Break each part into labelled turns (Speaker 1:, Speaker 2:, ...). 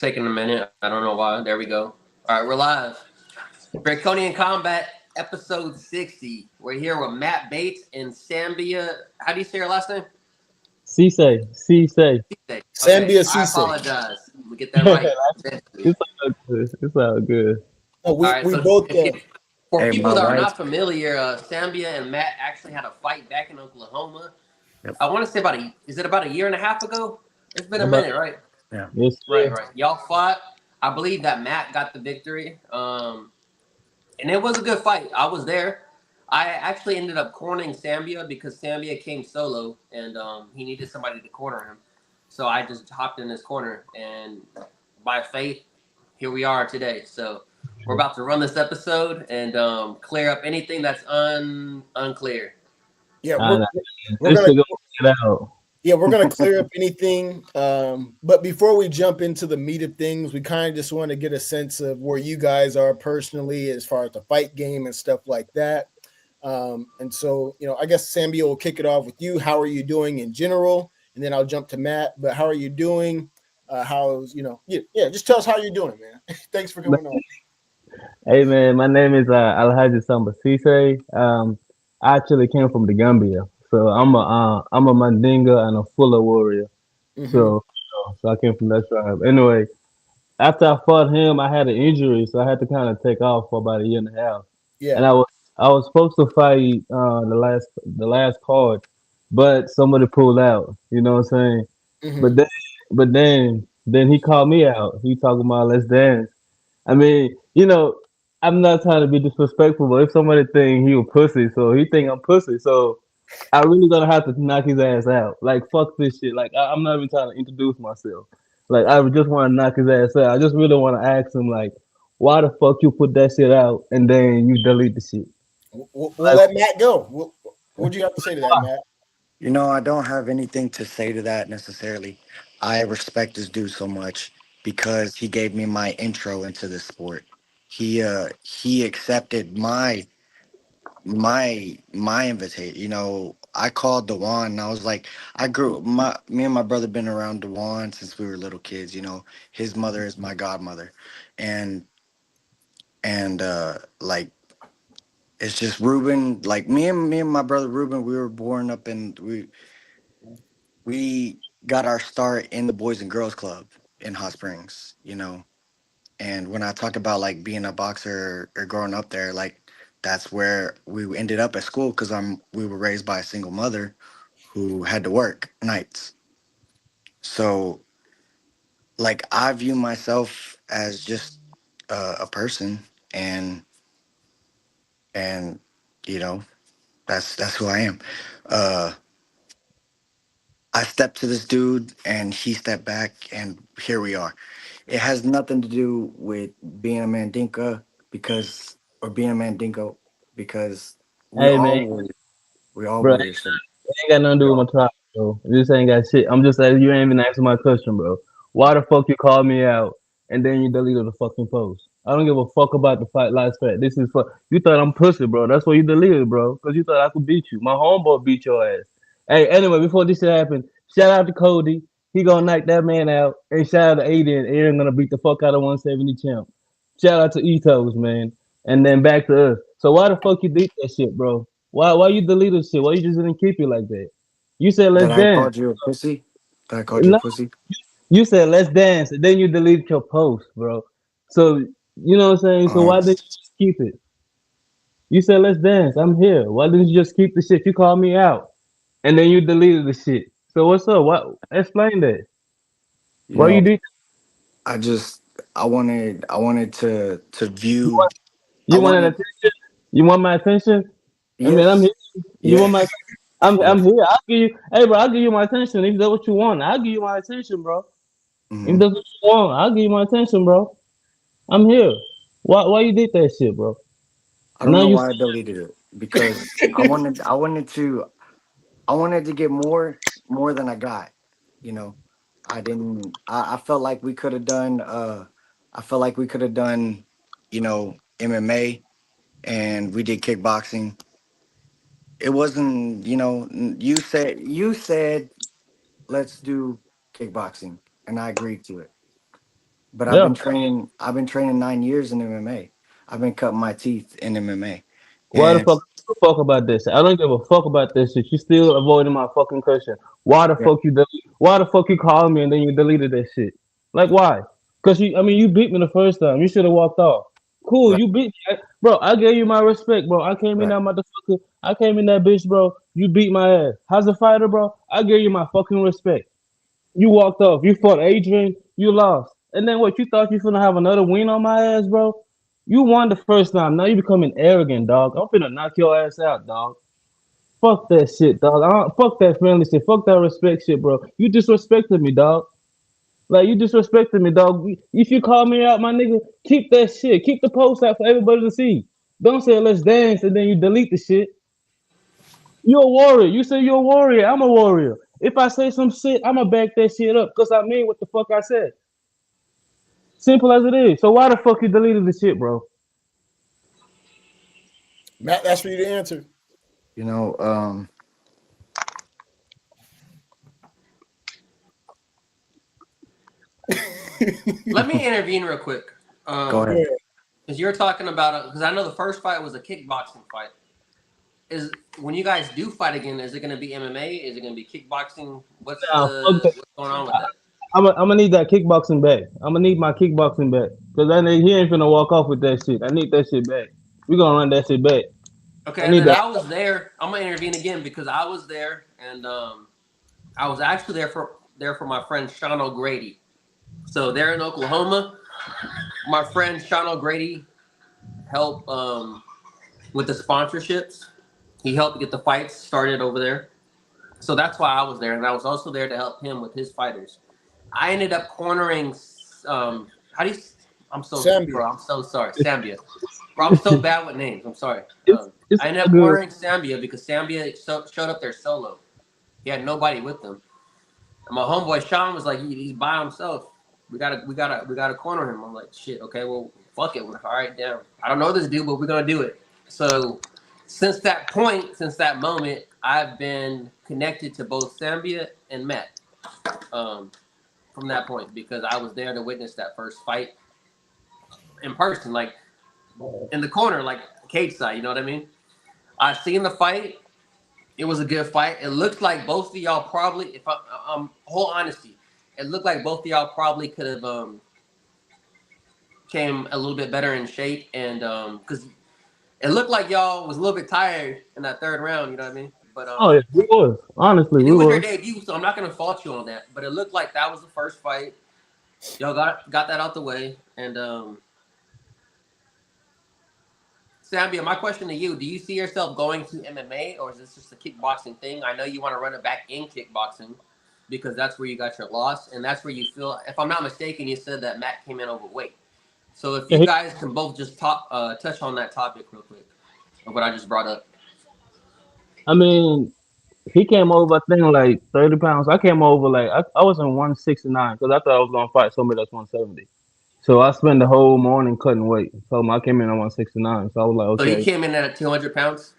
Speaker 1: Taking a minute. I don't know why. There we go. All right, we're live. Draconian Combat, episode 60. We're here with Matt Bates and Sambia. How do you say your last name?
Speaker 2: Sesay, Sesay.
Speaker 1: Sesay. Okay,
Speaker 3: Sambia
Speaker 1: I
Speaker 3: Sesay.
Speaker 1: apologize. We get that right. Eventually.
Speaker 2: It's all good. It's all good.
Speaker 3: Oh,
Speaker 1: All
Speaker 3: we
Speaker 1: right,
Speaker 3: we
Speaker 1: so
Speaker 3: both
Speaker 1: for
Speaker 4: Hey,
Speaker 1: people
Speaker 4: my
Speaker 1: that are
Speaker 4: wife.
Speaker 1: not familiar, Sambia and Matt actually had a fight back in Oklahoma.
Speaker 4: Yep.
Speaker 1: I want to say is it about a year and a half ago? It's been a
Speaker 2: About
Speaker 1: minute, right?
Speaker 4: Yeah.
Speaker 2: yes,
Speaker 1: Right,
Speaker 2: sir.
Speaker 1: right. Y'all fought. I believe that Matt got the victory. And it was a good fight. I was there. I actually ended up cornering Sambia because Sambia came solo and he needed somebody to corner him. So I just hopped in his corner, and by faith, here we are today. So we're about to run this episode and clear up anything that's unclear.
Speaker 3: yeah
Speaker 2: Nah,
Speaker 3: we're
Speaker 2: nah.
Speaker 3: we're
Speaker 2: This
Speaker 3: gonna
Speaker 2: to go get out.
Speaker 3: we're gonna clear up anything. But before we jump into the meat of things, we kind of just want to get a sense of where you guys are personally as far as the fight game and stuff like that. And so I guess Sambia will kick it off with you. How are you doing in general? And then I'll jump to Matt. But how are you doing? How's yeah, just tell us how you're doing, man. Thanks for coming on.
Speaker 2: Hey man, my name is Alhaji Samba Sesay. I actually came from the Gambia, so I'm a Mandinga and a Fuller warrior.
Speaker 3: Hmm.
Speaker 2: So I came from that tribe. Anyway, after I fought him, I had an injury, so I had to kind of take off for about a year and a half. And
Speaker 3: Yeah.
Speaker 2: I was supposed to fight the last card, but somebody pulled out. You know what I'm saying?
Speaker 3: Hmm.
Speaker 2: But then he called me out. He talking about let's dance. I mean, I'm not trying to be disrespectful, but if somebody think he a pussy, so he think I'm pussy, so I really gonna have to knock his ass out. Like fuck this shit. Like I'm not even trying to introduce myself. Like I just want to knock his ass out. I just really want to ask him like, why the fuck you put that shit out and then you delete the shit?
Speaker 3: We'll
Speaker 2: Like
Speaker 3: let Matt go. What do you have to say to that,
Speaker 2: why?
Speaker 3: Matt?
Speaker 4: I don't have anything to say to that necessarily. I respect this dude so much because he gave me my intro into this sport. He accepted my invitation. I called Dewan and I was like, me and my brother been around Dewan since we were little kids. His mother is my godmother, and like it's just Ruben. Like me and my brother Ruben, we were born up in we got our start in the Boys and Girls Club in Hot Springs. And when I talk about like being a boxer or growing up there, like that's where we ended up at school because we were raised by a single mother who had to work nights. So like I view myself as just a person, and and you know that's who I am. Uh, I stepped to this dude and he stepped back and here we are. It has nothing to do with being a Mandinka because or being a Mandingo because we
Speaker 2: Hey
Speaker 4: all
Speaker 2: man,
Speaker 4: were we all
Speaker 2: bro,
Speaker 4: warriors. So
Speaker 2: ain't got nothing to
Speaker 4: we
Speaker 2: do with
Speaker 4: all
Speaker 2: my tribe, bro. This ain't got shit. I'm just saying you ain't even answering my question, bro. Why the fuck you called me out and then you deleted the fucking post? I don't give a fuck about the fight last fight. This is for you thought I'm pussy, bro. That's why you deleted, bro. Cause you thought I could beat you. My homeboy beat your ass. Hey, anyway, before this shit happened, shout out to Cody. He gonna knock that man out. And shout out to Aiden. Aiden gonna beat the fuck out of 170 champ. Shout out to Etos, man. And then back to us. So why the fuck you did that shit, bro? Why you deleted shit? Why you just didn't keep it like that? You said let's
Speaker 4: that I
Speaker 2: dance.
Speaker 4: called you a pussy. That I called you a
Speaker 2: No,
Speaker 4: pussy.
Speaker 2: you said let's dance, and then you deleted your post, bro. So you know what I'm saying. So
Speaker 4: Um,
Speaker 2: why didn't you just keep it? You said let's dance. I'm here. Why didn't you just keep the shit? You called me out, and then you deleted the shit. So what's up? What? Explain that.
Speaker 4: you
Speaker 2: Why
Speaker 4: know,
Speaker 2: you did?
Speaker 4: I just I wanted to
Speaker 2: You
Speaker 4: view.
Speaker 2: want?
Speaker 4: I
Speaker 2: You wanted
Speaker 4: wanted
Speaker 2: attention? You want my attention? I mean, I'm
Speaker 4: yes,
Speaker 2: here. You want my?
Speaker 4: yes,
Speaker 2: I'm
Speaker 4: yes.
Speaker 2: here. I'll give you. Hey, bro, I'll give you my attention if that's what you want. I'll give you my attention, bro. If
Speaker 4: Hmm.
Speaker 2: that's what you want, I'll give you my attention, bro. I'm here. Why you did that shit, bro?
Speaker 4: I
Speaker 2: And
Speaker 4: don't
Speaker 2: now
Speaker 4: know
Speaker 2: you
Speaker 4: why I deleted it because I wanted to get more than I got. You know, I didn't. I felt like we could have done. I felt like we could have done. MMA, and we did kickboxing. It wasn't. You said let's do kickboxing, and I agreed to it. But
Speaker 2: Yeah.
Speaker 4: I've been training 9 years in MMA. I've been cutting my teeth in MMA.
Speaker 2: Why the
Speaker 4: And
Speaker 2: fuck give a fuck about this? I don't give a fuck about this shit. You still avoiding my fucking question. Why the
Speaker 4: yeah,
Speaker 2: fuck you why the fuck you called me and then you deleted that shit? Like why? Cause you beat me the first time. You should have walked off. Cool,
Speaker 4: right,
Speaker 2: you beat me. Bro, I gave you my respect, bro. I came in
Speaker 4: right.
Speaker 2: that motherfucker. I came in that bitch, bro. You beat my ass. How's a fighter, bro? I gave you my fucking respect. You walked off. You fought Adrian. You lost. And then what? You thought you finna have another win on my ass, bro? You won the first time. Now you becoming arrogant, dog. I'm finna knock your ass out, dog. Fuck that shit, dog. Fuck that friendly shit. Fuck that respect shit, bro. You disrespected me, dog. Like you disrespected me, dog. If you call me out, my nigga, keep that shit. Keep the post out for everybody to see. Don't say let's dance and then you delete the shit. You're a warrior. You say you're a warrior. I'm a warrior. If I say some shit, I'ma back that shit up because I mean what the fuck I said. Simple as it is. So why the fuck you deleted the shit, bro?
Speaker 3: Matt, that's for you to answer.
Speaker 4: You know,
Speaker 1: Let me intervene real quick.
Speaker 4: go
Speaker 3: Go
Speaker 4: ahead.
Speaker 3: ahead.
Speaker 1: Because you're talking about because I know the first fight was a kickboxing fight. Is when you guys do fight again, is it going to be MMA? Is it going to be kickboxing?
Speaker 2: Nah, fuck that.
Speaker 1: What's going on with that?
Speaker 2: I'm gonna need that kickboxing back. I'm gonna need my kickboxing back because he ain't finna walk off with that shit. I need that shit back. We gonna run that shit back.
Speaker 1: Okay,
Speaker 2: I
Speaker 1: and
Speaker 2: need
Speaker 1: then
Speaker 2: that.
Speaker 1: I was there. I'm gonna intervene again because I was there, and I was actually there for my friend Sean O'Grady. So they're in Oklahoma. My friend Sean O'Grady helped with the sponsorships. He helped get the fights started over there. So that's why I was there, and I was also there to help him with his fighters. I ended up cornering. How do you? I'm so
Speaker 3: Sambia.
Speaker 1: bro. I'm so sorry, Sambia. Bro, I'm so bad with names. I'm sorry.
Speaker 2: It's
Speaker 1: I ended
Speaker 2: all
Speaker 1: up
Speaker 2: good.
Speaker 1: cornering Sambia because Sambia showed up there solo. He had nobody with him. And my homeboy Sean was like, he's by himself. We gotta corner him. I'm like, shit. Okay, well, fuck it. All right, damn. I don't know this dude, but we're gonna do it. So, since that point, since that moment, I've been connected to both Sambia and Matt. Um, from that point, because I was there to witness that first fight in person, like in the corner, like cage side. You know what I mean? I seen the fight. It was a good fight. It looked like both of y'all probably, if I, whole honesty, it looked like both of y'all probably could have came a little bit better in shape, and because it looked like y'all was a little bit tired in that third round. You know what I mean? But
Speaker 2: Oh yeah, we was. Honestly,
Speaker 1: and it
Speaker 2: we
Speaker 1: was your
Speaker 2: was.
Speaker 1: debut, so I'm not gonna fault you on that. But it looked like that was the first fight. Y'all got that out the way, and Sambia, my question to you: do you see yourself going to MMA, or is this just a kickboxing thing? I know you want to run it back in kickboxing because that's where you got your loss, and that's where you feel. If I'm not mistaken, you said that Matt came in overweight. So if
Speaker 2: Yeah,
Speaker 1: you guys can both just touch on that topic real quick of what I just brought up.
Speaker 2: I mean, he came over. I think like 30 pounds. I came over like I was in 169 because I thought I was gonna fight somebody that's 170. So I spent the whole morning cutting weight. So I came in at 169. So I was like,
Speaker 1: So he
Speaker 2: okay.
Speaker 1: came in at 200 pounds,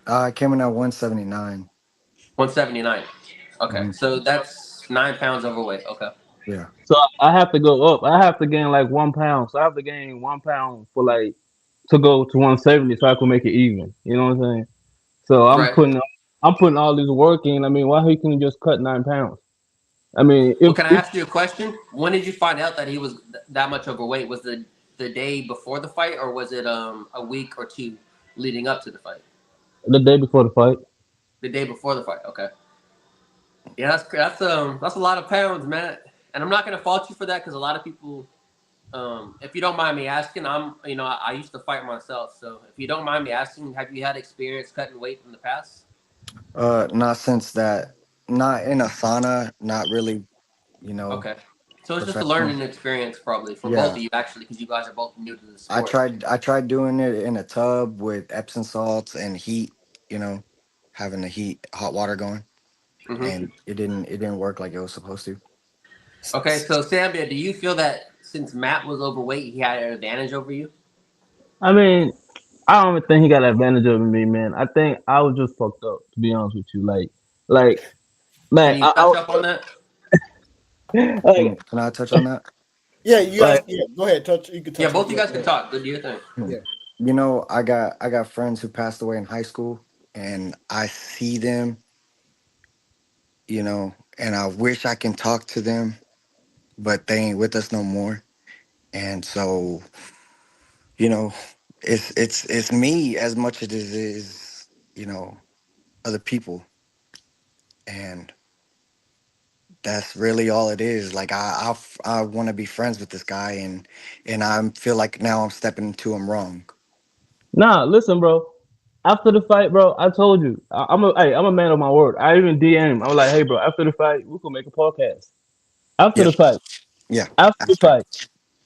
Speaker 4: I came in at 179.
Speaker 1: 179. Okay,
Speaker 4: Hmm.
Speaker 1: so that's 9 pounds overweight. Okay.
Speaker 4: Yeah.
Speaker 2: So I have to go up. I have to gain like 1 pound. So I have to gain 1 pound for like to go to 170 so I can make it even. You know what I'm saying? So
Speaker 1: Right.
Speaker 2: I'm putting all this work in. I mean, why he can just cut 9 pounds? I mean,
Speaker 1: Well, can I ask you a question? When did you find out that he was that much overweight? Was the day before the fight, or was it a week or two leading up to the fight?
Speaker 2: the day before the fight.
Speaker 1: The day before the fight. Okay. Yeah, that's a lot of pounds, Matt. And I'm not gonna fault you for that because a lot of people. If you don't mind me asking, I used to fight myself, so if you don't mind me asking, have you had experience cutting weight in the past?
Speaker 4: Not since that. Not in a sauna. Not really. You know,
Speaker 1: Okay. So it's just a
Speaker 4: professional.
Speaker 1: learning experience probably for both of
Speaker 4: Yeah.
Speaker 1: you actually because you guys are both new to the
Speaker 4: I
Speaker 1: sport.
Speaker 4: tried. I tried doing it in a tub with Epsom salts and heat. You know, having the hot water going,
Speaker 1: Hmm.
Speaker 4: and it didn't work like it was supposed to.
Speaker 1: Okay, so Sambia, do you feel that since Matt was overweight, he had an advantage over you?
Speaker 2: I mean, I don't even think he got advantage over me, man. I think I was just fucked up, to be honest with you.
Speaker 1: Can
Speaker 2: Like,
Speaker 1: you touch up on that?
Speaker 2: like,
Speaker 4: Can I touch on that?
Speaker 3: Yeah, you guys.
Speaker 2: Like,
Speaker 3: Yeah, go ahead. Touch. You can
Speaker 1: Yeah,
Speaker 3: touch on
Speaker 1: both
Speaker 3: it.
Speaker 1: you
Speaker 3: Yeah,
Speaker 1: guys
Speaker 3: go
Speaker 1: can
Speaker 3: ahead.
Speaker 1: talk. Do your thing.
Speaker 4: Hmm.
Speaker 3: Yeah.
Speaker 4: You know, I got friends who passed away in high school, and I see them, and I wish I can talk to them, but they ain't with us no more. And so, you know, it's me as much as it is, other people, and that's really all it is. Like I want to be friends with this guy, and I feel like now I'm stepping into him wrong.
Speaker 2: nah, listen, bro. After the fight, bro, I told you, I'm a man of my word. I even DM him. I was like, hey, bro, after the fight, we can make a podcast. After
Speaker 4: Yeah,
Speaker 2: the fight,
Speaker 4: yeah,
Speaker 2: after the
Speaker 4: after,
Speaker 2: fight,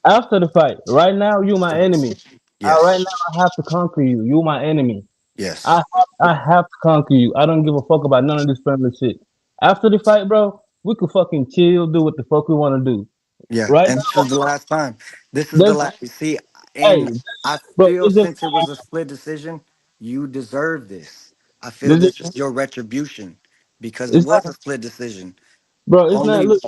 Speaker 2: after the fight. Right now, you my enemy. Right
Speaker 4: yes,
Speaker 2: now, I have to conquer you. You my enemy.
Speaker 4: yes,
Speaker 2: I have to conquer you. I don't give a fuck about none of this friendly shit. After the fight, bro, we could fucking chill, do what the fuck we want to do.
Speaker 4: yeah.
Speaker 2: Right
Speaker 4: And this
Speaker 2: now,
Speaker 4: is the last time. This is the
Speaker 2: there's
Speaker 4: last. See, and
Speaker 2: hey,
Speaker 4: I
Speaker 2: bro,
Speaker 4: feel
Speaker 2: it's just
Speaker 4: since it was a split decision, you deserve this. I feel
Speaker 2: this
Speaker 4: this
Speaker 2: is
Speaker 4: is your retribution because it
Speaker 2: it's
Speaker 4: was
Speaker 2: not,
Speaker 4: a split decision.
Speaker 2: bro. It's not.
Speaker 4: Only
Speaker 2: Look,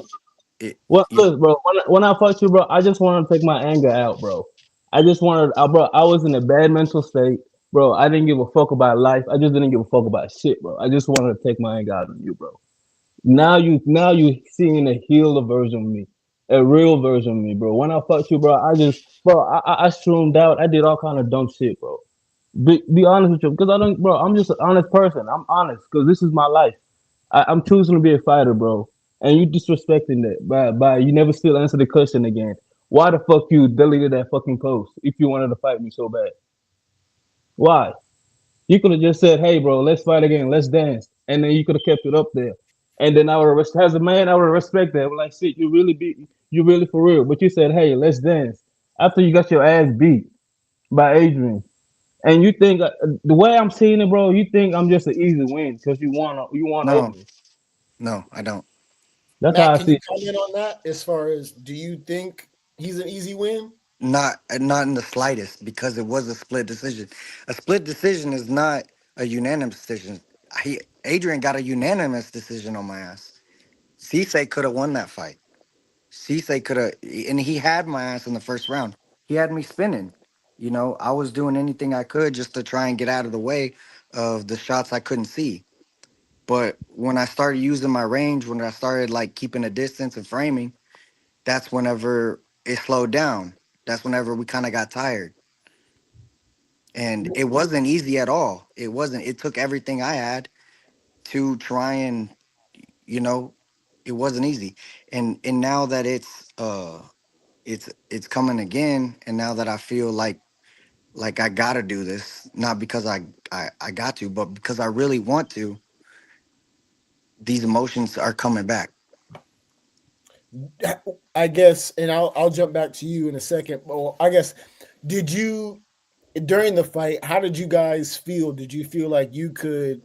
Speaker 4: it.
Speaker 2: what?
Speaker 4: Yeah.
Speaker 2: Look, bro. When I fought you, bro, I just wanted to take my anger out, bro. I just wanted, bro. I was in a bad mental state, bro. I didn't give a fuck about life. I just didn't give a fuck about shit, bro. I just wanted to take my anger out on you, bro. Now you seeing a healed version of me, a real version of me, bro. When I fucked you, bro, I shroomed out. I did all kind of dumb shit, bro. Be honest with you, because I don't, bro. I'm just an honest person. I'm honest, because this is my life. I'm choosing to be a fighter, bro. And you disrespecting that by you never still answer the question again. Why the fuck you deleted that fucking post if you wanted to fight me so bad? Why? You could have just said, "Hey, bro, let's fight again. Let's dance," and then you could have kept it up there. And then I would have, as a man, I would respect that. I would like, shit, you really for real. But you said, "Hey, let's dance." After you got your ass beat by Adrian, and you think the way I'm seeing it, bro, you think I'm just an easy win because you won over
Speaker 4: No,
Speaker 2: me.
Speaker 4: no, I don't.
Speaker 2: That's how
Speaker 3: Matt,
Speaker 2: I
Speaker 3: can you
Speaker 2: see it.
Speaker 3: comment on that? As far as, do you think he's an easy win?
Speaker 4: Not in the slightest because it was a split decision. A split decision is not a unanimous decision. Adrian got a unanimous decision on my ass. Cisse could have won that fight. Cisse could have, and he had my ass in the first round. He had me spinning. I was doing anything I could just to try and get out of the way of the shots I couldn't see. But when I started using my range, when I started like keeping a distance and framing, that's whenever it slowed down. That's whenever we kind of got tired. And it wasn't easy at all. It wasn't. It took everything I had to try and, you know, it wasn't easy. And now that it's coming again, and now that I feel like I gotta do this, not because I got to, but because I really want to, these emotions are coming back.
Speaker 3: I guess, and I'll jump back to you in a second. Well, I guess, did you during the fight? How did you guys feel? Did you feel like you could,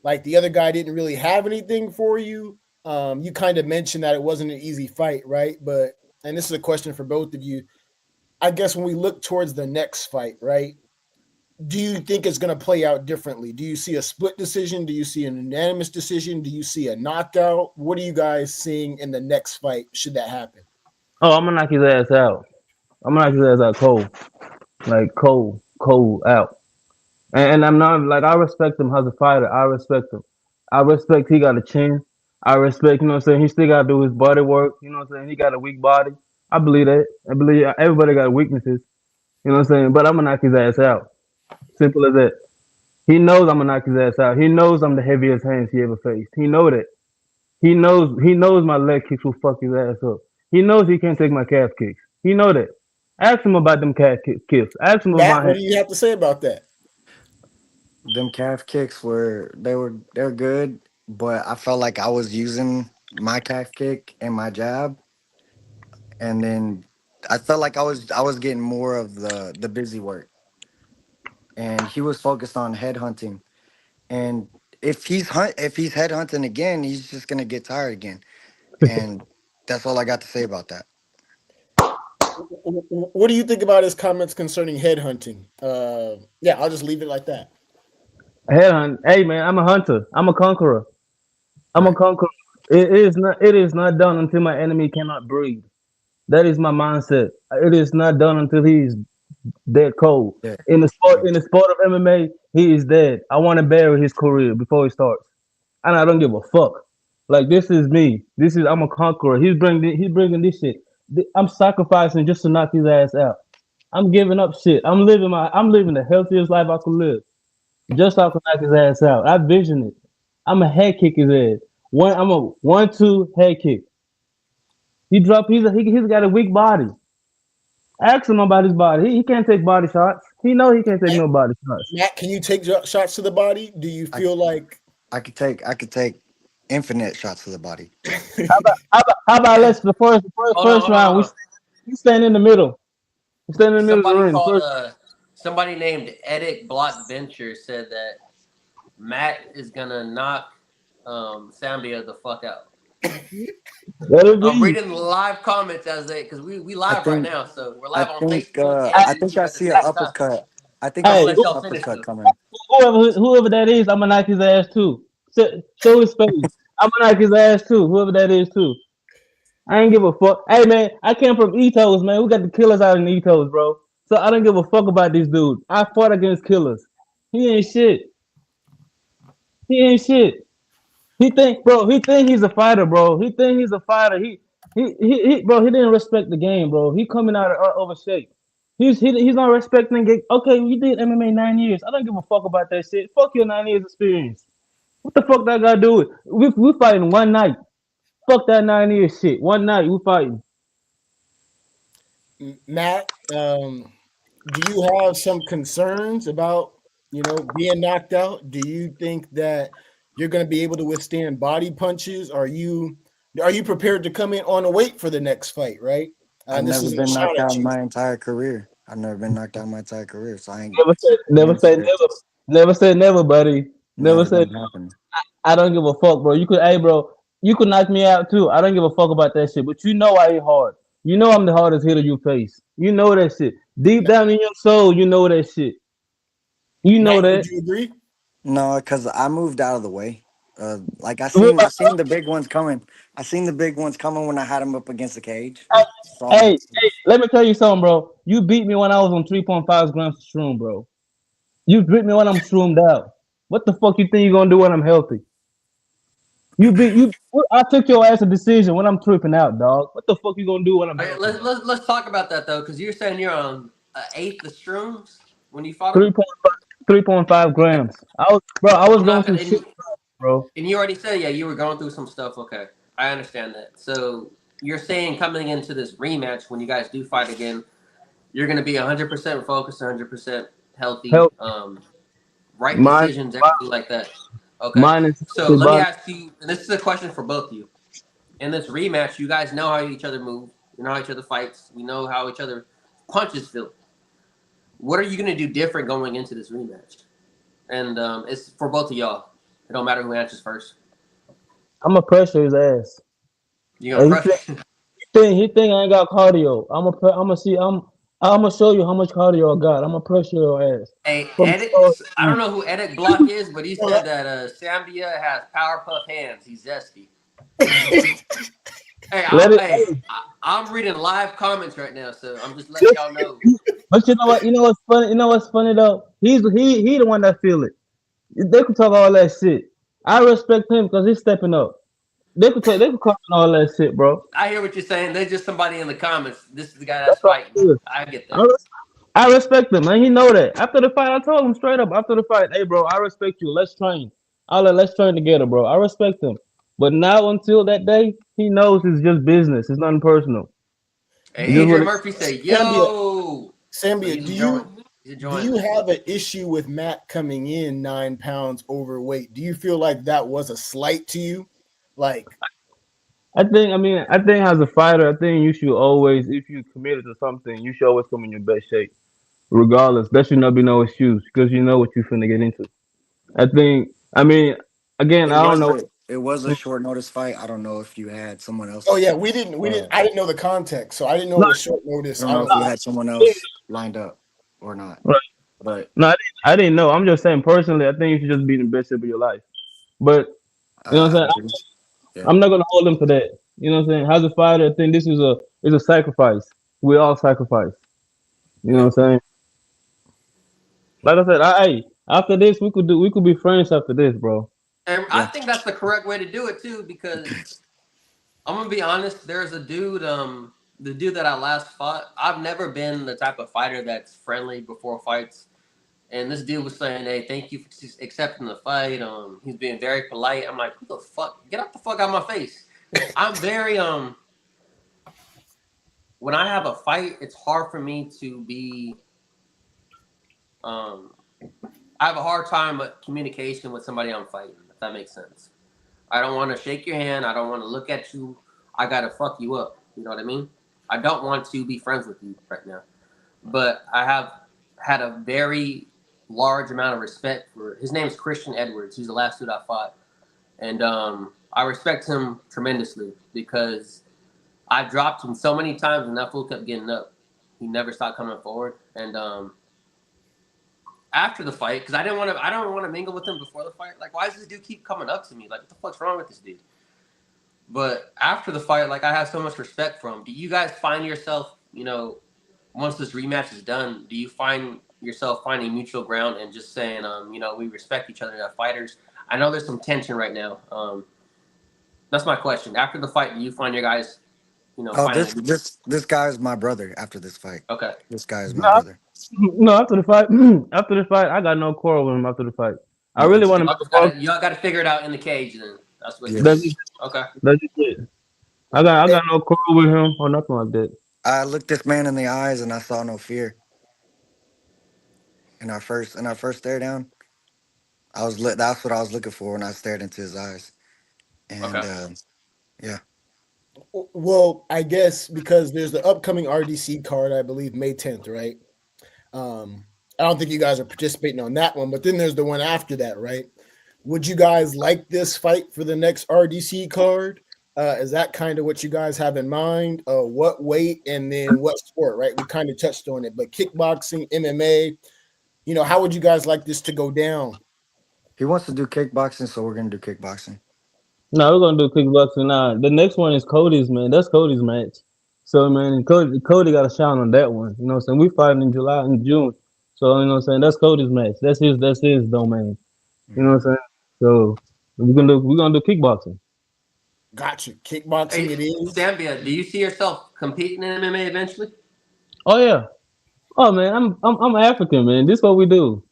Speaker 3: like the other guy didn't really have anything for you? You kind of mentioned that it wasn't an easy fight, right? But, and this is a question for both of you. I guess when we look towards the next fight, right? Do you think it's going to play out differently? Do you see a split decision? Do you see an unanimous decision? Do you see a knockout? What are you guys seeing in the next fight? Should that happen?
Speaker 2: Oh, I'm gonna knock his ass out. I'm gonna knock his ass out cold, like cold out. And I'm not like I respect him as a fighter. I respect him. I respect he got a chin. I respect, you know what I'm saying? He still gotta do his body work, you know what I'm saying? He got a weak body. I believe that. I believe everybody got weaknesses, you know what I'm saying? But I'm gonna knock his ass out. Simple as that. He knows I'm gonna knock his ass out. He knows I'm the heaviest hands he ever faced. He know that. He knows my leg kicks will fuck his ass up. He knows he can't take my calf kicks. He know that. Ask him about them kicks. Ask him about
Speaker 3: Matt,
Speaker 2: my
Speaker 3: what
Speaker 2: hand.
Speaker 3: do you have to say about that?
Speaker 4: Them calf kicks they're good, but I felt like I was using my calf kick and my jab, and then I felt like I was getting more of the busy work, and he was focused on head hunting. And if he's head hunting again, he's just gonna get tired again. And that's all I got to say about that.
Speaker 3: What do you think about his comments concerning headhunting? Yeah, I'll just leave it like that.
Speaker 2: Headhunt. Hey man, I'm a hunter. I'm a conqueror. I'm a
Speaker 4: Right.
Speaker 2: conqueror. It is not done until my enemy cannot breathe. That is my mindset. It is not done until he's dead cold.
Speaker 4: Yeah.
Speaker 2: In the sport of MMA, he is dead. I want to bury his career before he starts, and I don't give a fuck. Like this is me. This is I'm a conqueror. He's bringing this shit. I'm sacrificing just to knock his ass out. I'm giving up shit. I'm living the healthiest life I could live. Just so I can knock his ass out. I vision it. I'm a head kick his ass. I'm a 1-2 head kick. He's got a weak body. Ask him about his body. He can't take body shots. He can't take no body shots.
Speaker 3: Matt, can you take shots to the body? Do you
Speaker 4: I
Speaker 3: feel like
Speaker 4: I could take infinite shots to the body.
Speaker 2: How about let's the
Speaker 1: Hold on,
Speaker 2: first
Speaker 1: hold on,
Speaker 2: round
Speaker 1: hold on.
Speaker 2: we stand in the middle. We stand in the middle of the
Speaker 1: Somebody
Speaker 2: ring.
Speaker 1: called
Speaker 2: First,
Speaker 1: somebody named Edic Block Venture said that Matt is gonna knock Sambia the fuck out.
Speaker 2: let it
Speaker 1: I'm
Speaker 2: be.
Speaker 1: reading the live comments as they because we
Speaker 4: I
Speaker 1: live right
Speaker 4: think
Speaker 1: now, so we're
Speaker 4: I
Speaker 1: live on
Speaker 4: think
Speaker 1: Facebook and
Speaker 4: I think
Speaker 1: YouTube
Speaker 4: I
Speaker 1: at the
Speaker 4: see an
Speaker 1: same time.
Speaker 4: uppercut. I think
Speaker 1: I'm
Speaker 4: I
Speaker 1: gonna
Speaker 2: Hey,
Speaker 4: see
Speaker 1: let
Speaker 4: an
Speaker 1: y'all finish
Speaker 4: uppercut
Speaker 1: though.
Speaker 4: coming.
Speaker 2: whoever that is, I'm gonna knock his ass too. Show his face. I'm gonna knock his ass too. Whoever that is too. I ain't give a fuck. Hey man, I came from Etos, man. We got the killers out in Etos, bro. So I don't give a fuck about this dude. I fought against killers. He ain't shit. He ain't shit. He think he's a fighter, bro. He think he's a fighter. Bro. He didn't respect the game, bro. He coming out of over shape. He's not respecting. Okay, you did MMA 9 years. I don't give a fuck about that shit. Fuck your 9 years experience. What the fuck that got to do with? We fighting one night. Fuck that 9 years shit. One night we fighting.
Speaker 3: Matt? Do you have some concerns about being knocked out? Do you think that you're going to be able to withstand body punches? Are you prepared to come in on a weight for the next fight? Right,
Speaker 4: I've
Speaker 3: and this
Speaker 4: never
Speaker 3: isn't a
Speaker 4: been
Speaker 3: shot
Speaker 4: knocked
Speaker 3: at
Speaker 4: out in
Speaker 3: you.
Speaker 4: my entire career. I've never been knocked out in my entire career, so I
Speaker 2: Never
Speaker 4: ain't
Speaker 2: say
Speaker 4: scared.
Speaker 2: never. Never say never, buddy. Never
Speaker 4: Never
Speaker 2: say.
Speaker 4: gonna happen.
Speaker 2: I don't give a fuck, bro. Hey, bro, you could knock me out too. I don't give a fuck about that shit. But I ain't hard. I'm the hardest hitter you face. You know that shit. Deep down in your soul, you know that shit. You know
Speaker 3: Matt, would
Speaker 2: that.
Speaker 3: you agree?
Speaker 4: No, because I moved out of the way. Like
Speaker 2: Hey,
Speaker 4: I seen the big ones coming. I seen the big ones coming when I had them up against the cage. So
Speaker 2: hey, let me tell you something, bro. You beat me when I was on 3.5 grams of shroom, bro. You beat me when I'm shroomed out. What the fuck you think you gonna do when I'm healthy? You beat you. I took your ass a decision when I'm tripping out, dog. What the fuck you gonna do when I'm
Speaker 1: Okay,
Speaker 2: healthy?
Speaker 1: let's talk about that though, because you're saying you're on eighth of shrooms when you fought him.
Speaker 2: 3.5, 3.5
Speaker 1: Okay,
Speaker 2: grams. I was
Speaker 1: I'm
Speaker 2: going
Speaker 1: not
Speaker 2: through
Speaker 1: gonna.
Speaker 2: shit, bro.
Speaker 1: And you already said, yeah, you were going through some stuff. Okay, I understand that. So you're saying coming into this rematch, when you guys do fight again, you're going to be 100% focused, 100% healthy,
Speaker 2: Help
Speaker 1: right
Speaker 2: mine,
Speaker 1: decisions, everything like that. Okay.
Speaker 2: mine is
Speaker 1: So
Speaker 2: healthy
Speaker 1: let me
Speaker 2: body.
Speaker 1: ask you, and this is a question for both of you. In this rematch, you guys know how each other move, you know how each other fights, you know how each other punches feel. What are you going to do different going into this rematch? And it's for both of y'all. It don't matter who answers first.
Speaker 2: I'm gonna pressure his ass.
Speaker 1: You're
Speaker 2: Hey,
Speaker 1: going to press.
Speaker 2: he think I ain't got cardio. I'm gonna see. I'm gonna show you how much cardio I got. I'm gonna pressure your ass
Speaker 1: Hey,
Speaker 2: from
Speaker 1: Edit.
Speaker 2: start to
Speaker 1: I don't
Speaker 2: finish.
Speaker 1: know who Edit Block is, but he
Speaker 3: No,
Speaker 1: said that Sambia has Powerpuff hands. He's zesty. Hey,
Speaker 2: Let it.
Speaker 1: I'm reading live comments right now, so I'm just letting y'all know.
Speaker 2: But you know what? You know what's funny? You know what's funny though? He the one that feel it. They could talk all that shit. I respect him because he's stepping up. They could call all that shit, bro.
Speaker 1: I hear what you're saying. There's just somebody in the comments. This is the guy that's
Speaker 2: That's all
Speaker 1: fighting.
Speaker 2: it is.
Speaker 1: I get
Speaker 2: I,
Speaker 1: that.
Speaker 2: I respect him, man. He know that. After the fight, I told him straight up. After the fight, hey, bro, I respect you. Let's train. Let's train together, bro. I respect him. But now until that day, he knows it's just business. It's nothing personal.
Speaker 1: Hey,
Speaker 2: It's just what
Speaker 1: Adrian
Speaker 2: it,
Speaker 1: Murphy say,
Speaker 3: Sambia,
Speaker 1: "Yo." So
Speaker 3: Sambia,
Speaker 1: he's enjoying. He's
Speaker 3: do
Speaker 1: enjoying
Speaker 3: you
Speaker 1: this.
Speaker 3: have an issue with Matt coming in 9 pounds overweight? Do you feel like that was a slight to you? Like,
Speaker 2: I think as a fighter, I think you should always, if you committed to something, you should always come in your best shape, regardless. That should not be no excuse because you know what you're finna get into. I think, I mean, again, I don't know.
Speaker 4: it was a short notice fight. I don't know if you had someone
Speaker 3: oh
Speaker 4: else.
Speaker 3: yeah, we didn't. I didn't know the context, so I didn't know
Speaker 2: No,
Speaker 3: it was short
Speaker 4: I
Speaker 3: notice.
Speaker 4: don't
Speaker 3: I
Speaker 4: know if
Speaker 3: don't.
Speaker 4: you had someone else lined up or not.
Speaker 2: right.
Speaker 4: But
Speaker 2: No, I didn't know. I'm just saying personally, I think you should just be the best shape of your life. But you know what
Speaker 4: I
Speaker 2: I'm saying?
Speaker 4: agree. Yeah.
Speaker 2: I'm not gonna hold him to that. You know what I'm saying? As a fighter, I think this is It's a sacrifice. We all sacrifice. You know
Speaker 3: Yeah.
Speaker 2: what I'm saying? Like I said, hey, after this, we could be friends after this, bro.
Speaker 1: And I
Speaker 4: Yeah.
Speaker 1: think that's the correct way to do it too, because I'm gonna be honest. There's a dude, the dude that I last fought. I've never been the type of fighter that's friendly before fights. And this dude was saying, "Hey, thank you for accepting the fight." He's being very polite. I'm like, "Who the fuck? Get out the fuck out of my face!" I'm very when I have a fight, it's hard for me to be um. I have a hard time with communication with somebody I'm fighting. If that makes sense. I don't want to shake your hand. I don't want to look at you. I gotta fuck you up. You know what I mean? I don't want to be friends with you right now. But I have had a very large amount of respect for his name is Christian Edwards. He's the last dude I fought, and I respect him tremendously because I dropped him so many times, and that fool kept getting up. He never stopped coming forward, and after the fight, because I don't want to mingle with him before the fight. Like, why does this dude keep coming up to me? Like, what the fuck's wrong with this dude? But after the fight, like, I have so much respect for him. Do you guys find yourself, once this rematch is done, do you find yourself finding mutual ground and just saying, we respect each other as fighters? I know there's some tension right now. That's my question. After the fight, do you find your guys,
Speaker 4: Oh,
Speaker 1: finding
Speaker 4: this
Speaker 1: a mutual?
Speaker 4: this this guy is my brother. After this fight,
Speaker 1: Okay.
Speaker 4: this guy is my
Speaker 2: No,
Speaker 4: brother.
Speaker 2: no. After the fight, after the fight, I got no quarrel with him. After the fight, I
Speaker 4: Mm-mm.
Speaker 2: really want to make a fuck.
Speaker 1: Y'all gotta figure it out in the cage then. That's what.
Speaker 2: That's
Speaker 4: Yes.
Speaker 2: just,
Speaker 1: Okay.
Speaker 2: that's just it. I got no quarrel with him or nothing like that.
Speaker 4: I looked this man in the eyes and I saw no fear. In our first stare down, that's what I was looking for when I stared into his eyes. And
Speaker 1: Okay.
Speaker 4: yeah,
Speaker 3: Well, I guess because there's the upcoming RDC card, I believe May 10th, right? Um, I don't think you guys are participating on that one, but then there's the one after that, right? Would you guys like this fight for the next RDC card? Is that kind of what you guys have in mind? What weight and then what sport, right? We kind of touched on it, but kickboxing, MMA, how would you guys like this to go down?
Speaker 4: he wants to do kickboxing, so we're gonna do kickboxing.
Speaker 2: No, we're gonna do kickboxing now. The next one is Cody's, man. That's Cody's match. So man, Cody got a shine on that one. You know what I'm saying? We fighting in July and June. So you know what I'm saying? That's Cody's match. That's his domain. You know what I'm saying? So we're gonna do kickboxing.
Speaker 3: Gotcha. Kickboxing
Speaker 1: Hey,
Speaker 3: it is.
Speaker 1: Sambia, do you see yourself competing in MMA eventually?
Speaker 2: Oh yeah. Oh man, I'm African, man. This what we do.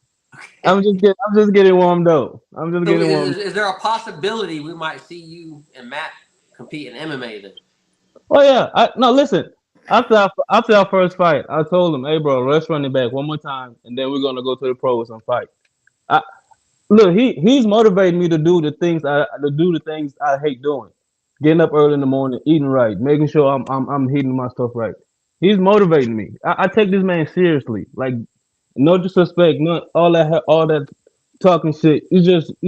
Speaker 2: I'm just getting warmed up. I'm just
Speaker 1: So
Speaker 2: getting warmed.
Speaker 1: is there a possibility we might see you and Matt compete in MMA then?
Speaker 2: Oh yeah. No, listen. After our first fight, I told him, "Hey, bro, let's run it back one more time, and then we're gonna go to the pros and fight." I, Look, he's motivating me to do the things I hate doing. Getting up early in the morning, eating right, making sure I'm hitting my stuff right. He's motivating me. I take this man seriously. Like no disrespect, not all that talking shit. You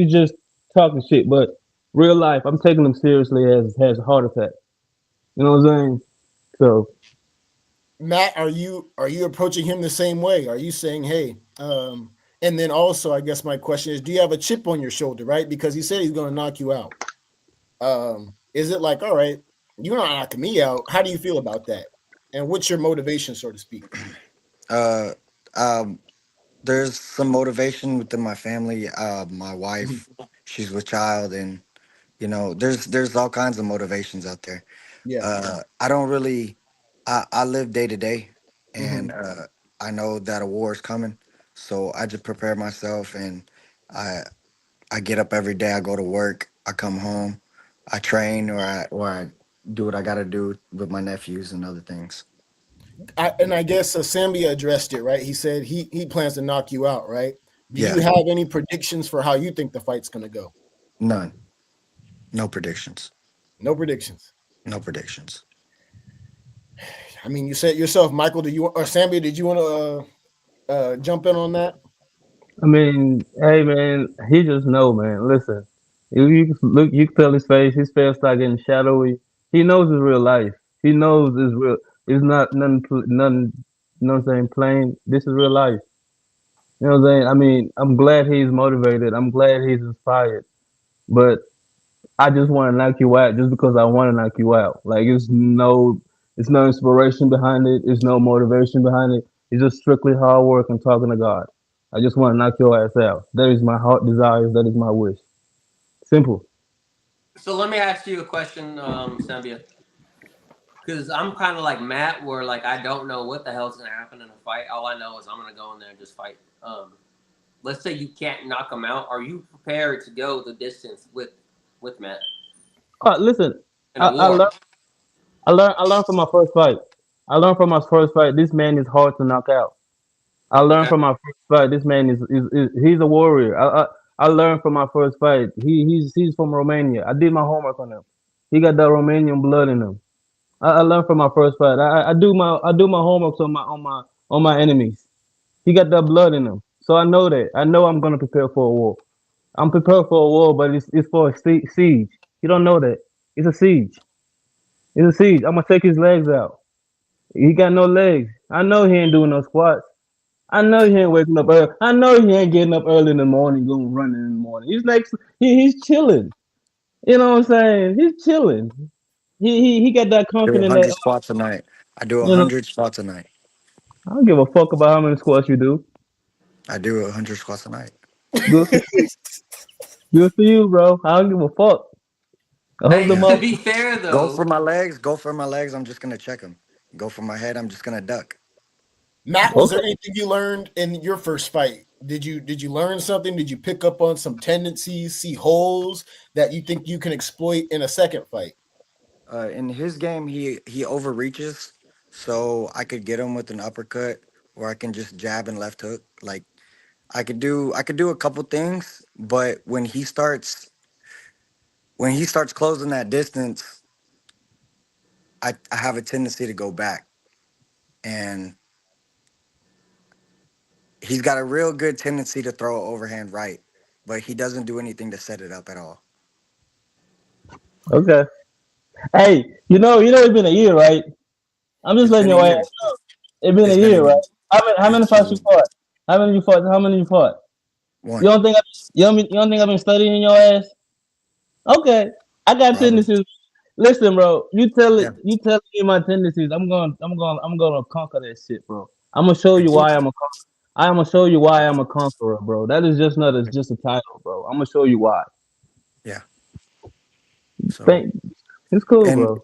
Speaker 2: just talking shit, but real life, I'm taking him seriously as has a heart attack. You know what I'm saying? So
Speaker 3: Matt, are you approaching him the same way? Are you saying, hey, and then also I guess my question is, do you have a chip on your shoulder, right? Because he said he's gonna knock you out. Is it like, all right, you're not knocking me out? How do you feel about that? And what's your motivation, so to speak?
Speaker 4: Uh, um, there's some motivation within my family. My
Speaker 3: Mhm.
Speaker 4: wife, she's with child, and there's all kinds of motivations out there.
Speaker 3: Yeah.
Speaker 4: I don't really, I live day to day, and
Speaker 3: Hmm.
Speaker 4: I know that a war is coming, so I just prepare myself, and I I get up every day. I go to work. I come home. I train, or I do what I got to do with my nephews and other things.
Speaker 3: And I guess Sambia addressed it, right? He said he plans to knock you out, right? Do you
Speaker 4: Yeah,
Speaker 3: have any predictions for how you think the fight's gonna go?
Speaker 4: none, no predictions,
Speaker 3: No predictions.
Speaker 4: no predictions.
Speaker 3: I mean, you said yourself, Michael. Did you or Sambia? Did you want to jump in on that?
Speaker 2: I mean, hey man, he just know, man. Listen, you can tell his face. His face start getting shadowy. He knows it's real life. He knows it's real. It's not nothing. You know what I'm saying? Plain. This is real life. You know what I'm saying? I mean, I'm glad he's motivated. I'm glad he's inspired. But I just want to knock you out just because I want to knock you out. Like It's no inspiration behind it. It's no motivation behind it. It's just strictly hard work and talking to God. I just want to knock your ass out. That is my heart desires. That is my wish. Simple.
Speaker 1: So let me ask you a question, Sambia, because I'm kind of like Matt, where like I don't know what the hell's gonna happen in a fight. All I know is I'm gonna go in there and just fight. Let's say you can't knock him out. Are you prepared to go the distance with Matt
Speaker 2: Listen,
Speaker 1: in a
Speaker 2: I, I
Speaker 1: war?
Speaker 2: learned. I learned from my first fight. I learned from my first fight. This man is hard to knock out. I learned
Speaker 1: Okay.
Speaker 2: from my first fight. This man is he's a warrior. I learned from my first fight. He's from Romania. I did my homework on him. He got that Romanian blood in him. I learned from my first fight. I do my homework on my enemies. He got that blood in him. So I know that. I know I'm gonna prepare for a war. I'm prepared for a war, but it's for a siege. You don't know that. It's a siege. It's a siege. I'm gonna take his legs out. He got no legs. I know he ain't doing no squats. I know he ain't waking up early. I know he ain't getting up early in the morning, going running in the morning. He's like he's chilling. You know what I'm saying? He's chilling. He got that
Speaker 4: Do
Speaker 2: confidence that
Speaker 4: 100 squats a night. I do
Speaker 2: you know.
Speaker 4: 100 squats a night.
Speaker 2: I don't give a fuck about how many squats you do.
Speaker 4: I do 100 squats a night.
Speaker 2: Good for you. Good for you, bro. I don't give a fuck. I hope the
Speaker 1: Hey,
Speaker 4: Yeah.
Speaker 1: to
Speaker 2: mother.
Speaker 1: be fair
Speaker 4: Go for
Speaker 1: though,
Speaker 4: my legs. Go for my legs. I'm just gonna check them. Go for my head. I'm just gonna duck.
Speaker 3: Matt, was
Speaker 2: Okay.
Speaker 3: there anything you learned in your first fight? Did you learn something? Did you pick up on some tendencies, see holes that you think you can exploit in a second fight?
Speaker 4: In his game, he overreaches, so I could get him with an uppercut, or I can just jab and left hook. Like I could do a couple things, but when he starts closing that distance, I have a tendency to go back, and he's got a real good tendency to throw an overhand right, but he doesn't do anything to set it up at all.
Speaker 2: Okay. Hey, it's been a year, right? I'm just
Speaker 4: It's
Speaker 2: letting
Speaker 4: been a
Speaker 2: your ass
Speaker 4: year.
Speaker 2: know. It's been a
Speaker 4: It's been a
Speaker 2: year, right?
Speaker 4: year.
Speaker 2: How many
Speaker 4: It's been a
Speaker 2: fights you
Speaker 4: year.
Speaker 2: fought? How many you fought? How many you fought? You
Speaker 4: One.
Speaker 2: don't think you don't think I've been studying your ass? Okay. I got
Speaker 4: Probably.
Speaker 2: tendencies. Listen, bro.
Speaker 4: Yeah.
Speaker 2: You tell me my tendencies. I'm gonna conquer that shit, bro. I'm gonna show
Speaker 4: And
Speaker 2: you
Speaker 4: keep.
Speaker 2: why I'm gonna show you why I'm a conqueror, bro. That is just not as just a title, bro. I'm gonna show you why.
Speaker 4: Yeah. So
Speaker 2: Thank. It's cool,
Speaker 4: and
Speaker 2: bro.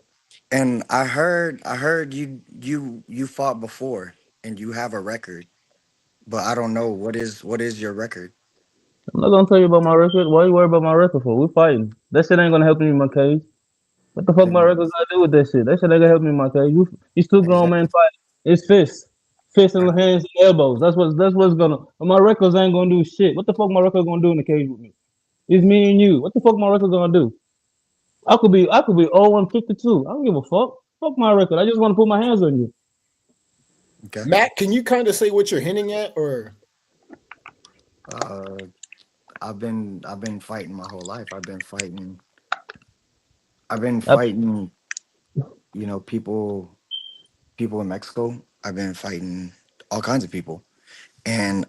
Speaker 4: and I heard you fought before and you have a record, but I don't know what is your record.
Speaker 2: I'm not gonna tell you about my record. Why you worry about my record for? We're fighting. That shit ain't gonna help me in my case. What the fuck my
Speaker 4: Then
Speaker 2: record gotta do with that shit? That shit ain't gonna help me in my case. It's two grown men
Speaker 4: exactly.
Speaker 2: fighting. It's fists. Fists and
Speaker 4: Right.
Speaker 2: hands and elbows. That's what's gonna my records ain't gonna do shit. What the fuck my record gonna do in the cage with me? It's me and you. What the fuck my record gonna do? I could be 0 and 52. I don't give a fuck. Fuck my record. I just wanna put my hands on you.
Speaker 4: Okay.
Speaker 3: Matt, can you kind of say what you're hinting at, or
Speaker 4: Uh, I've been fighting my whole life. I've been fighting. I've been
Speaker 2: I,
Speaker 4: fighting. People in Mexico. I've been fighting all kinds of people, and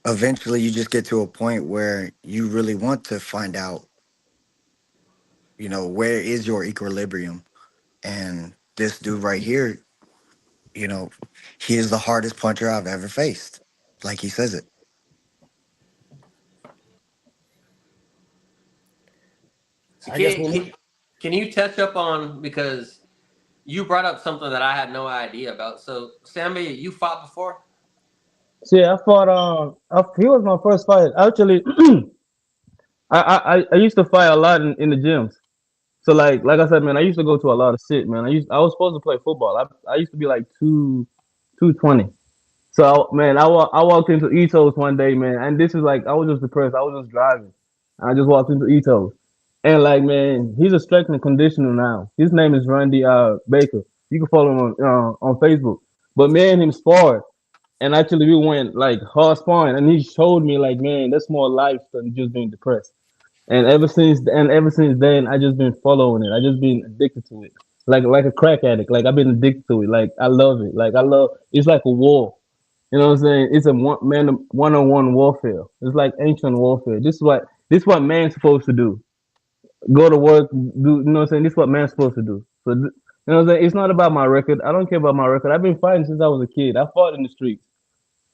Speaker 4: eventually you just get to a point where you really want to find out, where is your equilibrium. And this dude right here, you know, he is the hardest puncher I've ever faced. Like he says it.
Speaker 1: so
Speaker 3: I guess we'll
Speaker 1: can you touch up on, because you brought up something that I had no idea about. So Sammy, you fought before?
Speaker 2: see I fought he was my first fight. Actually I used to fight a lot in the gyms. So like I said, man, I used to go to a lot of shit, man. I was supposed to play football. I used to be like 220. So man, I walked into Eto's one day, man, and this is like I was just depressed. I was just driving. I just walked into Eto's, and like man, he's a strength and conditioner now. His name is Randy Baker. You can follow him on Facebook. But me and him sparred, and actually we went like hard sparring, and he showed me like man, that's more life than just being depressed. And ever since then, I just been following it. I just been addicted to it, like a crack addict. Like I've been addicted to it. Like I love it. Like I love. It's like a war. You know what I'm saying? It's a one-on-one warfare. It's like ancient warfare. This is what man's supposed to do. Go to work. Do you know what I'm saying? This is what man's supposed to do. So you know what I'm saying? It's not about my record. I don't care about my record. I've been fighting since I was a kid. I fought in the streets.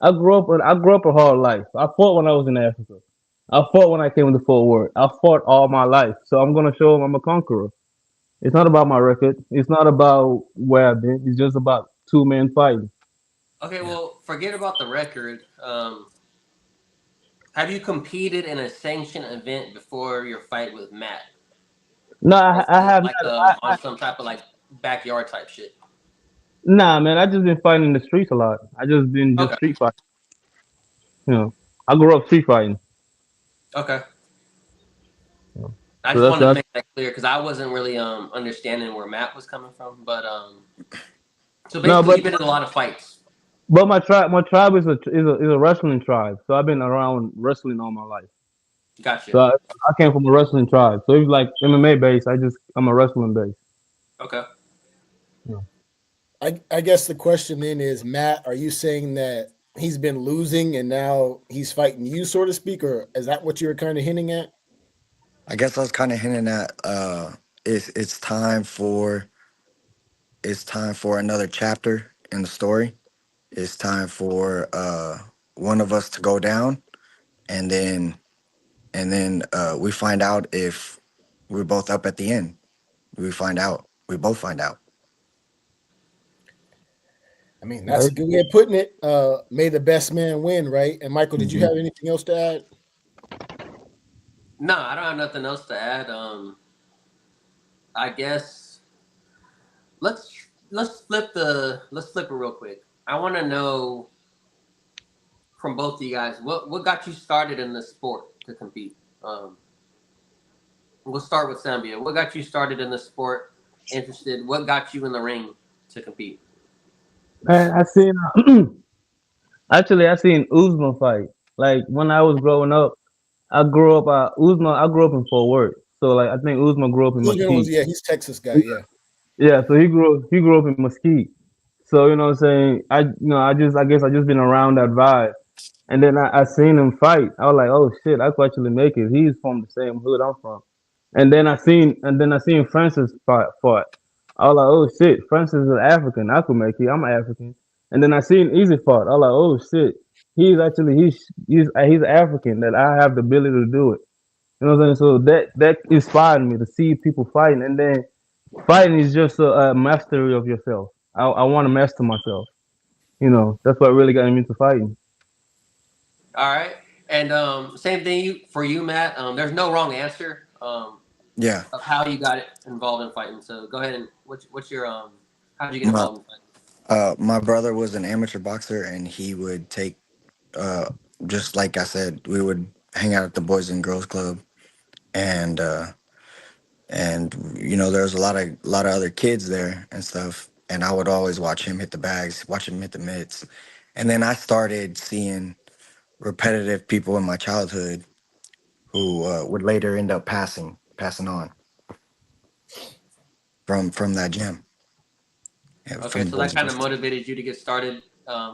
Speaker 2: I grew up a hard life. I fought when I was in Africa. I fought when I came to Fort Worth. I fought all my life. So I'm gonna show them I'm a conqueror. It's not about my record. It's not about where I've been. It's just about two men fighting.
Speaker 1: Okay,
Speaker 4: Yeah.
Speaker 1: well, forget about the record. Have you competed in a sanctioned event before your fight with Matt?
Speaker 2: No,
Speaker 1: Or
Speaker 2: I
Speaker 1: was it
Speaker 2: have
Speaker 1: like
Speaker 2: not.
Speaker 1: on some type of like backyard type shit?
Speaker 2: Nah, man. I just been fighting in the streets a lot. I just been just
Speaker 1: Okay,
Speaker 2: street fighting. You know, I grew up street fighting.
Speaker 1: okay.
Speaker 2: You know.
Speaker 1: I
Speaker 2: So
Speaker 1: just
Speaker 2: that's
Speaker 1: wanted to
Speaker 2: that.
Speaker 1: make that clear because I wasn't really understanding where Matt was coming from. But so
Speaker 2: No,
Speaker 1: basically, you've been in a lot of fights.
Speaker 2: but my tribe is a wrestling tribe. So I've been around wrestling all my life.
Speaker 1: Gotcha.
Speaker 2: So I came from a wrestling tribe. So it's like MMA based. I'm a wrestling base.
Speaker 1: Okay.
Speaker 2: Yeah.
Speaker 3: I guess the question then is, Matt, are you saying that he's been losing and now he's fighting you, so to speak, or is that what you were kind of hinting at?
Speaker 4: I guess I was kind of hinting at it's time for another chapter in the story. It's time for one of us to go down, and then we find out if we're both up at the end. We both find out.
Speaker 3: I mean, that's
Speaker 2: Right?
Speaker 3: a good way of putting it. May the best man win, right? And Michael, did you
Speaker 2: Mhm.
Speaker 3: have anything else to add?
Speaker 1: No, I don't have nothing else to add. I guess let's let's flip it real quick. I want to know from both of you guys what got you started in the sport to compete. We'll start with Sambia. What got you started in the sport? Interested? What got you in the ring to compete?
Speaker 2: And I seen actually I seen Uzma fight. Like when I was growing up, I grew up Uzma. I grew up in Fort Worth. So like I think Uzma grew up in
Speaker 3: Usman was,
Speaker 2: Mesquite.
Speaker 3: yeah, he's Texas guy, yeah.
Speaker 2: Yeah, so he grew up in Mesquite. So you know what I'm saying? I guess I just been around that vibe. And then I seen him fight. I was like, oh shit, I could actually make it. He's from the same hood I'm from. And then I seen Francis fought. I was like, oh shit, Francis is African. I could make it. I'm African. And then I seen Easy fought. I was like, oh shit, he's African. That I have the ability to do it. You know what I'm saying? So that inspired me to see people fighting. And then fighting is just a mastery of yourself. I want to master myself. That's what really got me into fighting.
Speaker 1: All right, and same thing for you, Matt. There's no wrong answer
Speaker 4: Yeah,
Speaker 1: of how you got involved in fighting. So go ahead and what's your how did you get
Speaker 4: my
Speaker 1: involved in fighting?
Speaker 4: my brother was an amateur boxer, and he would take uh, just like I said, we would hang out at the Boys and Girls Club, and there was a lot of other kids there and stuff, and I would always watch him hit the bags, watch him hit the mitts, and then I started seeing repetitive people in my childhood who would later end up passing on from that gym, yeah, from
Speaker 1: Okay,
Speaker 4: the
Speaker 1: so that
Speaker 4: Boys and
Speaker 1: kind of
Speaker 4: Girls Club.
Speaker 1: motivated you to get started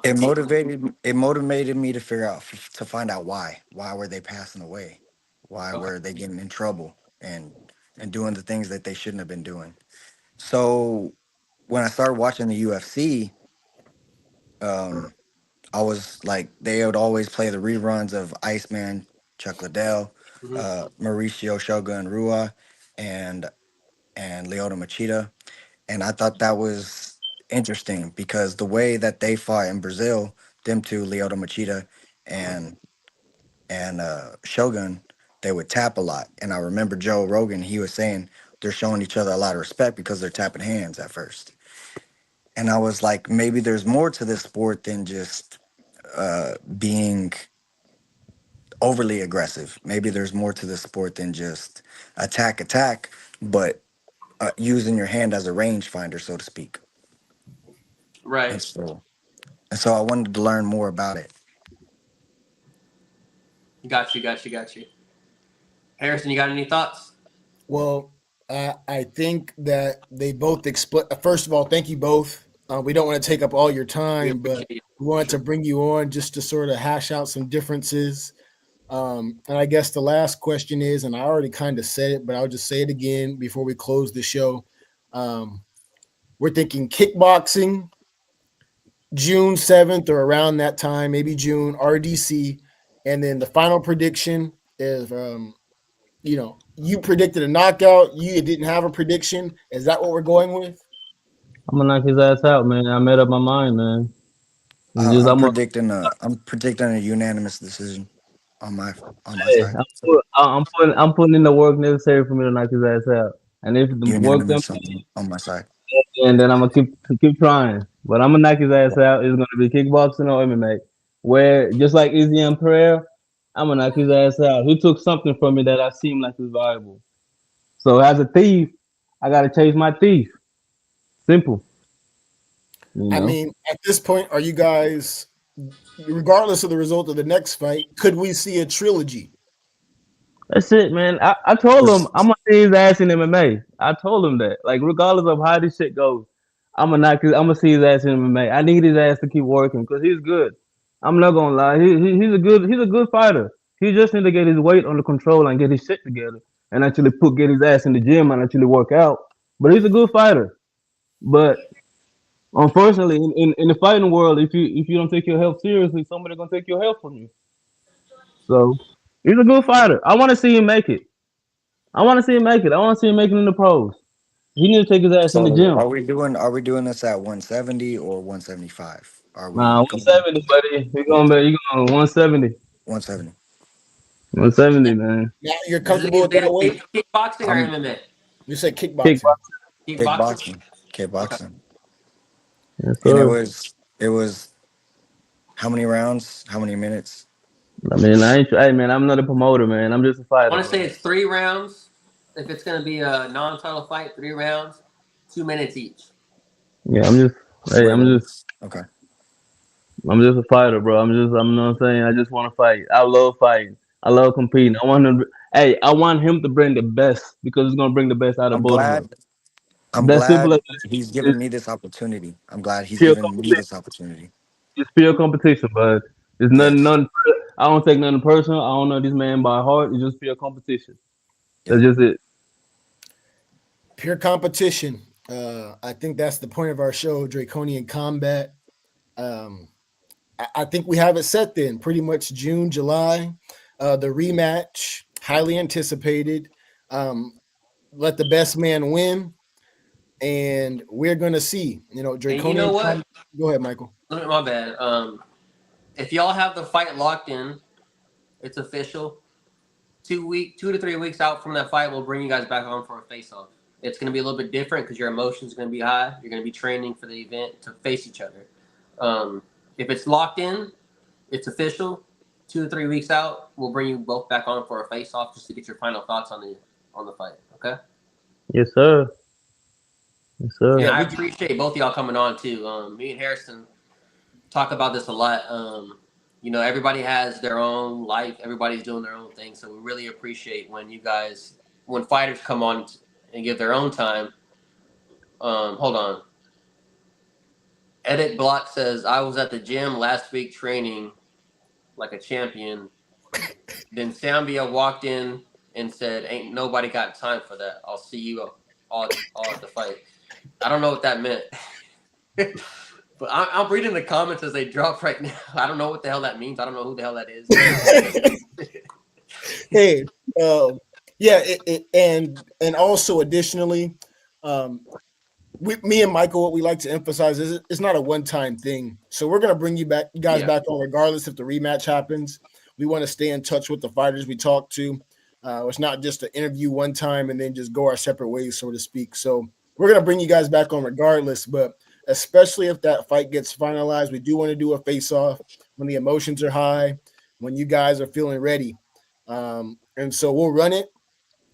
Speaker 4: It
Speaker 1: competing.
Speaker 4: motivated me to figure out to find out why were they passing away, why
Speaker 1: Okay.
Speaker 4: were they getting in trouble and doing the things that they shouldn't have been doing. So when I started watching the UFC, um, I was like, they would always play the reruns of Iceman, Chuck Liddell,
Speaker 1: Hmm.
Speaker 4: Mauricio Shogun Rua, and Lyoto Machida, and I thought that was interesting because the way that they fought in Brazil, them two, Lyoto Machida and Shogun, they would tap a lot. And I remember Joe Rogan, he was saying they're showing each other a lot of respect because they're tapping hands at first. And I was like, maybe there's more to this sport than just being overly aggressive. Maybe there's more to this sport than just attack, but using your hand as a rangefinder, so to speak.
Speaker 1: Right.
Speaker 4: And so I wanted to learn more about it.
Speaker 1: Got you. Got you. Got you. Harrison, you got any thoughts?
Speaker 3: Well, I think that they both explain. First of all, thank you both. We don't want to take up all your
Speaker 1: We
Speaker 3: time, but
Speaker 1: appreciate you
Speaker 3: we
Speaker 1: for
Speaker 3: wanted to
Speaker 1: sure.
Speaker 3: bring you on just to sort of hash out some differences. And I guess the last question is, and I already kind of said it, but I'll just say it again before we close the show. We're thinking kickboxing, June 7th or around that time, maybe June, RDC. And then the final prediction is, you predicted a knockout. You didn't have a prediction. Is that what we're going with?
Speaker 2: I'm gonna knock his ass out, man. I made up my mind, man. It's just
Speaker 4: I'm predicting a unanimous decision on my on my
Speaker 2: hey,
Speaker 4: side.
Speaker 2: I'm putting in the work necessary for me to knock his ass out. And if the work done,
Speaker 4: Unanimous on my side.
Speaker 2: and then I'm gonna keep trying. But I'm gonna knock his ass out. It's gonna be kickboxing or MMA. Where just like Izzy and Prayer, I'm gonna knock his ass out. He took something from me that I seem like is valuable. So as a thief, I gotta chase my thief. Simple, you
Speaker 3: I
Speaker 2: know.
Speaker 3: mean, at this point, are you guys, regardless of the result of the next fight, could we see a trilogy?
Speaker 2: That's it, man. I told him
Speaker 4: It's-
Speaker 2: I'm gonna see his ass in MMA. I told him that. Like, regardless of how this shit goes, I'm gonna see his ass in MMA. I need his ass to keep working because he's good. I'm not gonna lie. He's a good fighter. He just need to get his weight under control and get his shit together and actually get his ass in the gym and actually work out. But he's a good fighter. But unfortunately, in the fighting world, if you don't take your health seriously, somebody gonna take your health from you. So he's a good fighter. I want to see him make it. I want to see him make it. I want to see him making in the pros. He need to take his ass in the
Speaker 4: So
Speaker 2: gym.
Speaker 4: are we doing this at 170 or 175? Are
Speaker 2: Nah,
Speaker 4: we going
Speaker 2: 170, buddy. You going 170.
Speaker 4: 170?
Speaker 2: 170, man.
Speaker 3: Now you're
Speaker 1: This
Speaker 3: comfortable
Speaker 1: is
Speaker 3: with that weight?
Speaker 1: kickboxing or
Speaker 4: I'm
Speaker 1: MMA?
Speaker 3: You said kickboxing.
Speaker 2: Kickboxing.
Speaker 1: Kickboxing.
Speaker 4: kickboxing.
Speaker 1: Okay.
Speaker 4: Kickboxing.
Speaker 2: Yes,
Speaker 4: And it
Speaker 2: sir.
Speaker 4: was it was how many rounds? How many minutes?
Speaker 2: I mean, hey, man, I'm not a promoter, man. I'm just a
Speaker 1: I
Speaker 2: fighter,
Speaker 1: want to say
Speaker 2: bro.
Speaker 1: it's 3 rounds. If it's going to be a non-title fight, 3 rounds, 2 minutes each.
Speaker 2: Yeah, I'm just, hey,
Speaker 4: Wait, okay.
Speaker 2: I'm just a fighter, bro. I'm, you know what I'm saying? I just want to fight. I love fighting. I love competing. Hey, I want him to bring the best because it's going to bring the best out of
Speaker 4: I'm
Speaker 2: both of us.
Speaker 4: glad. I'm
Speaker 2: That simple as
Speaker 4: glad
Speaker 2: that.
Speaker 4: he's
Speaker 2: It's
Speaker 4: given me this opportunity. I'm glad he's
Speaker 2: pure
Speaker 4: given me
Speaker 2: competition.
Speaker 4: this opportunity.
Speaker 2: It's pure competition, but it's
Speaker 4: Yes.
Speaker 2: nothing. I don't take nothing personal. I don't know this man by heart. It's just pure competition.
Speaker 4: Yep.
Speaker 2: That's just it.
Speaker 3: Pure competition. I think that's the point of our show, Draconian Combat. Um, I think we have it set then, pretty much June, July. The rematch, highly anticipated. Um, let the best man win, and we're going to see.
Speaker 1: And you know
Speaker 3: Draconian
Speaker 1: what?
Speaker 3: Combat. Go ahead, Michael.
Speaker 1: My bad. If y'all have the fight locked in, it's official. 2 to 3 weeks out from that fight, we'll bring you guys back on for a face-off. It's going to be a little bit different because your emotions are going to be high. You're going to be training for the event to face each other. If it's locked in, it's official. 2 to 3 weeks out, we'll bring you both back on for a face-off just to get your final thoughts on the fight. Okay.
Speaker 2: Yes, sir. Yes,
Speaker 1: And
Speaker 3: Yeah,
Speaker 2: sir.
Speaker 1: I
Speaker 3: we
Speaker 1: appreciate both of y'all coming on too. Me and Harrison talk about this a lot. Everybody has their own life. Everybody's doing their own thing. So we really appreciate when fighters come on and give their own time. Hold on. Edit Block says, I was at the gym last week training like a champion. Then Sambia walked in and said, ain't nobody got time for that. I'll see you all at the fight. I don't know what that meant. But I'm reading the comments as they drop right now. I don't know what the hell that means. I don't know who the hell that is.
Speaker 3: hey, yeah, and also additionally, um, me and Michael, what we like to emphasize is it's not a one-time thing. So we're gonna bring you guys
Speaker 1: Yeah.
Speaker 3: back on regardless if the rematch happens. We want to stay in touch with the fighters we talk to. It's not just an interview one time and then just go our separate ways, so to speak. So we're gonna bring you guys back on regardless, but especially if that fight gets finalized, we do want to do a face-off when the emotions are high, when you guys are feeling ready. And so we'll run it,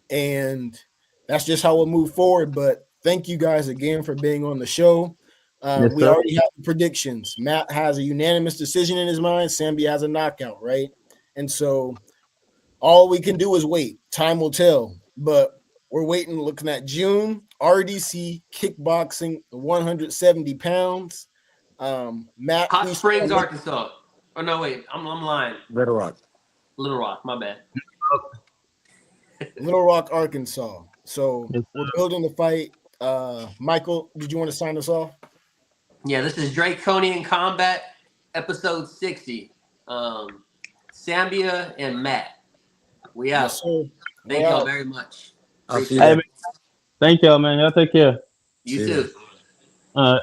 Speaker 3: and that's just how we'll move forward. But thank you guys again for being on the show.
Speaker 2: Yes,
Speaker 3: We
Speaker 2: sir.
Speaker 3: already have the predictions. Matt has a unanimous decision in his mind. Sambia has a knockout, right? And so all we can do is wait. Time will tell. But we're waiting, looking at June, RDC, kickboxing, 170 pounds. Matt,
Speaker 1: Hot
Speaker 3: please.
Speaker 1: Springs, Arkansas. Oh, no, wait. I'm lying.
Speaker 4: Little Rock.
Speaker 1: Little Rock. My bad.
Speaker 3: Little Rock, Arkansas. So
Speaker 2: Yes,
Speaker 3: we're building the fight. Michael, did you want to sign us off?
Speaker 1: Yeah, this is Draconian Combat, episode 60. Sambia and Matt. We
Speaker 3: Yes,
Speaker 1: out.
Speaker 3: sir. We
Speaker 1: Thank y'all
Speaker 3: out.
Speaker 1: very much.
Speaker 4: I'll see you
Speaker 1: Appreciate
Speaker 2: Hey,
Speaker 1: it.
Speaker 2: man, thank y'all, man. Y'all take care.
Speaker 1: You
Speaker 4: See ya.
Speaker 1: too.
Speaker 2: All right.